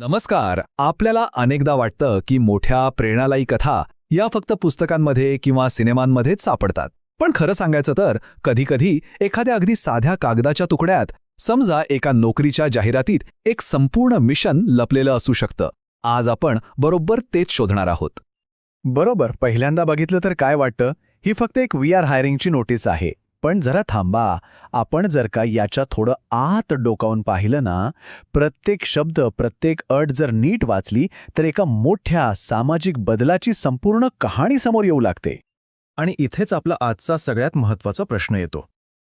नमस्कार. आपल्याला अनेकदा वाटतं की मोठ्या प्रेरणादायी कथा या फक्त पुस्तकांमध्ये किंवा सिनेमांमध्येच सापडतात. पण खरं सांगायचं तर कधीकधी एखाद्या अगदी साध्या कागदाच्या तुकड्यात, समजा एका नोकरीच्या जाहिरातीत, एक संपूर्ण मिशन लपलेलं असू शकतं. आज आपण बरोबर तेच शोधणार आहोत. बरोबर. पहिल्यांदा बघितलं तर काय वाटतं, ही फक्त एक वी आर हायरिंगची नोटीस आहे. पण जरा थांबा, आपण जर का याच्या थोडं आत डोकावून पाहिलं ना, प्रत्येक शब्द, प्रत्येक अट जर नीट वाचली तर एका मोठ्या सामाजिक बदलाची संपूर्ण कहाणी समोर येऊ लागते. आणि इथेच आपला आजचा सगळ्यात महत्त्वाचा प्रश्न येतो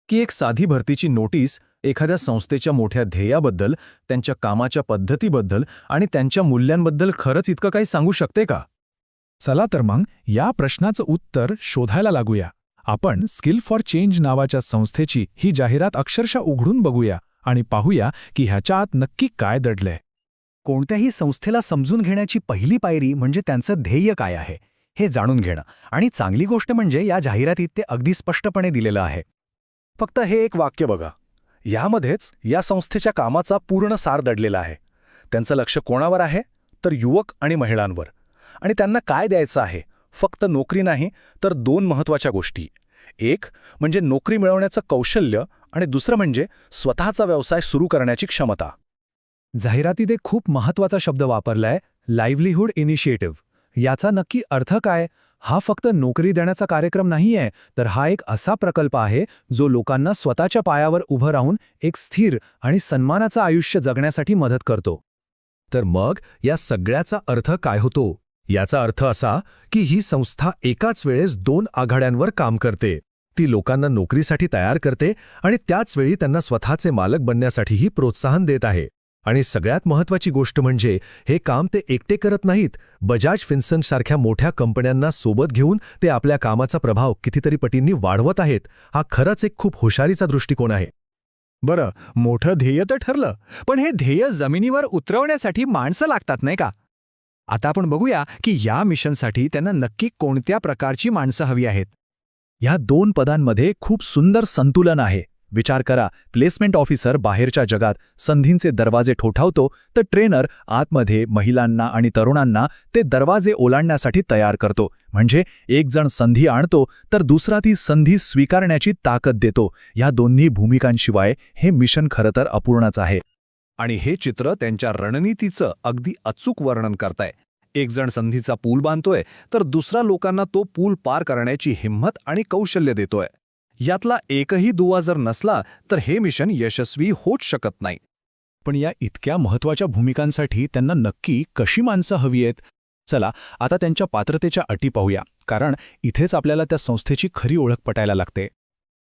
की एक साधी भरतीची नोटीस एखाद्या संस्थेच्या मोठ्या ध्येयाबद्दल, त्यांच्या कामाच्या पद्धतीबद्दल आणि त्यांच्या मूल्यांबद्दल खरंच इतकं काही सांगू शकते का? चला तर मग या प्रश्नाचं उत्तर शोधायला लागूया. आपण स्किल फॉर चेंज नावाच्या संस्थेची ही जाहिरात अक्षरशः उघडून बघूया आणि पाहूया की ह्याच्या आत नक्की काय दडलंय. कोणत्याही संस्थेला समजून घेण्याची पहिली पायरी म्हणजे त्यांचं ध्येय काय आहे हे जाणून घेणं. आणि चांगली गोष्ट म्हणजे या जाहिरातीत ते अगदी स्पष्टपणे दिलेलं आहे. फक्त हे एक वाक्य बघा, यामध्येच या संस्थेच्या कामाचा पूर्ण सार दडलेला आहे. त्यांचं लक्ष कोणावर आहे? तर युवक आणि महिलांवर. आणि त्यांना काय द्यायचं आहे? फक्त नोकरी नाही, तर दोन महत्त्वाच्या गोष्टी. एक म्हणजे नोकरी मिळवण्याचं कौशल्य आणि दुसरं म्हणजे स्वतःचा व्यवसाय सुरू करण्याची क्षमता. जाहिरातीत एक खूप महत्त्वाचा शब्द वापरलाय, लाईव्हलीहूड इनिशिएटिव्ह. याचा नक्की अर्थ काय? हा फक्त नोकरी देण्याचा कार्यक्रम नाहीये, तर हा एक असा प्रकल्प आहे जो लोकांना स्वतःच्या पायावर उभं राहून एक स्थिर आणि सन्मानाचं आयुष्य जगण्यासाठी मदत करतो. तर मग या सगळ्याचा अर्थ काय होतो? याचा अर्थ असा की ही संस्था एकाच वेळेस दोन आघाड्यांवर काम करते. ती लोकांना नोकरीसाठी तयार करते आणि त्याच वेळी त्यांना स्वतःचे मालक बनण्यासाठीही प्रोत्साहन देत आहे. आणि सगळ्यात महत्त्वाची गोष्ट म्हणजे हे काम ते एकटे करत नाहीत. बजाज फिन्सर्न सारख्या मोठ्या कंपन्यांना सोबत घेऊन ते आपल्या कामाचा प्रभाव कितीतरी पटींनी वाढवत आहेत. हा खरंच एक खूप हुशारीचा दृष्टिकोन आहे. बरं, मोठं ध्येय तर ठरलं, पण हे ध्येय जमिनीवर उतरवण्यासाठी माणसं लागतात नाही का? आता आपण बघूया की या मिशनसाठी त्यांना नक्की कोणत्या प्रकारची माणसं हवी आहेत. ह्या दोन पदांमध्ये खूप सुंदर संतुलन आहे. विचार करा, प्लेसमेंट ऑफिसर बाहेरच्या जगात संधींचे दरवाजे ठोठावतो, तर ट्रेनर आतमध्ये महिलांना आणि तरुणांना ते दरवाजे ओलांडण्यासाठी तयार करतो. म्हणजे एक जण संधी आणतो तर दुसरा ती संधी स्वीकारण्याची ताकद देतो. या दोन्ही भूमिकांशिवाय हे मिशन खरं तर अपूर्णच आहे. आणि हे चित्र त्यांच्या रणनीतीचं अगदी अचूक वर्णन करतंय. एक जण संधीचा पूल बांधतोय तर दुसरा लोकांना तो पूल पार करण्याची हिंमत आणि कौशल्य देतोय. यातला एकही दुवा जर नसला तर हे मिशन यशस्वी होऊच शकत नाही. पण या इतक्या महत्त्वाच्या भूमिकांसाठी त्यांना नक्की कशी माणसं हवी आहेत? चला आता त्यांच्या पात्रतेच्या अटी पाहूया, कारण इथेच आपल्याला त्या संस्थेची खरी ओळख पटायला लागते.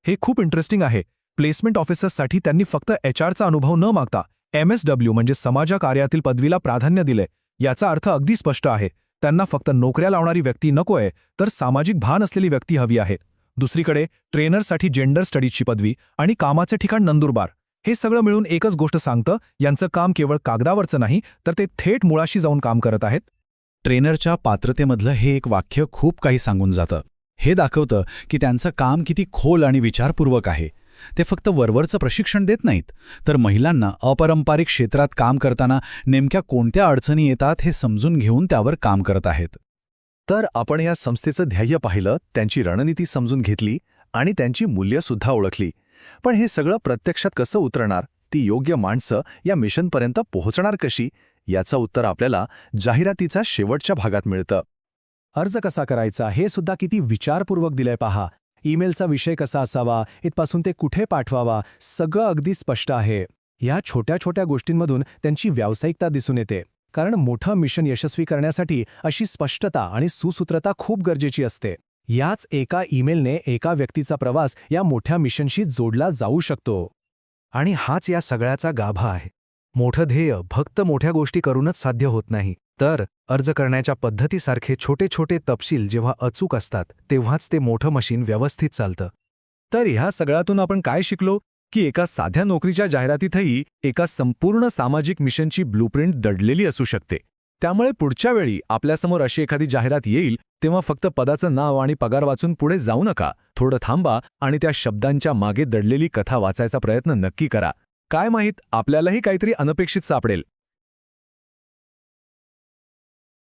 हे खूप इंटरेस्टिंग आहे. प्लेसमेंट ऑफिसर्ससाठी त्यांनी फक्त एचआरचा अनुभव न मागता MSW म्हणजे समाज कार्यातील पदवीला प्राधान्य दिले. याचा अर्थ अगदी स्पष्ट आहे. त्यांना फक्त नोकऱ्या लावणारी व्यक्ती नकोय, तर सामाजिक भान असलेली व्यक्ती हवी आहे. दुसरीकडे ट्रेनरसाठी जेंडर स्टडीजची पदवी आणि कामाचे ठिकाण नंदुरबार. हे सगळं मिळून एकच गोष्ट सांगतं, यांचं काम केवळ कागदावरचं नाही, तर ते थेट मुळाशी जाऊन काम करत आहेत. ट्रेनरच्या पात्रतेमधलं हे एक वाक्य खूप काही सांगून जातं. हे दाखवतं की त्यांचं काम किती खोल आणि विचारपूर्वक आहे. ते फक्त वरवरचं प्रशिक्षण देत नाहीत, तर महिलांना अपारंपरिक क्षेत्रात काम करताना नेमक्या कोणत्या अडचणी येतात हे समजून घेऊन त्यावर काम करत आहेत. तर आपण या संस्थेचं ध्येय पाहिलं, त्यांची रणनीती समजून घेतली आणि त्यांची मूल्यसुद्धा ओळखली. पण हे सगळं प्रत्यक्षात कसं उतरणार? ती योग्य माणसं या मिशनपर्यंत पोहोचणार कशी? याचं उत्तर आपल्याला जाहिरातीचा शेवटच्या भागात मिळतं. अर्ज कसा करायचा हे सुद्धा किती विचारपूर्वक दिलंय पहा. ईमेलचा विषय कसा असावा, इथपासून ते कुठे पाठवावा, सगळं अगदी स्पष्ट आहे. या छोट्या छोट्या गोष्टींमधून त्यांची व्यावसायिकता दिसून येते. कारण मोठं मिशन यशस्वी करण्यासाठी अशी स्पष्टता आणि सुसूत्रता खूप गरजेची असते. याच एका ईमेलने एका व्यक्तीचा प्रवास या मोठ्या मिशनशी जोडला जाऊ शकतो. आणि हाच या सगळ्याचा गाभा आहे. मोठं ध्येय फक्त मोठ्या गोष्टी करूनच साध्य होत नाही, तर अर्ज करण्याच्या पद्धतीसारखे छोटे छोटे तपशील जेव्हा अचूक असतात तेव्हाच ते मोठं मशीन व्यवस्थित चालतं. तर ह्या सगळ्यातून आपण काय शिकलो? की एका साध्या नोकरीच्या जाहिरातीतही एका संपूर्ण सामाजिक मिशनची ब्लूप्रिंट दडलेली असू शकते. त्यामुळे पुढच्या वेळी आपल्यासमोर अशी एखादी जाहिरात येईल तेव्हा फक्त पदाचं नाव आणि पगार वाचून पुढे जाऊ नका. थोडं थांबा आणि त्या शब्दांच्या मागे दडलेली कथा वाचायचा प्रयत्न नक्की करा. काय माहीत, आपल्यालाही काहीतरी अनपेक्षित सापडेल.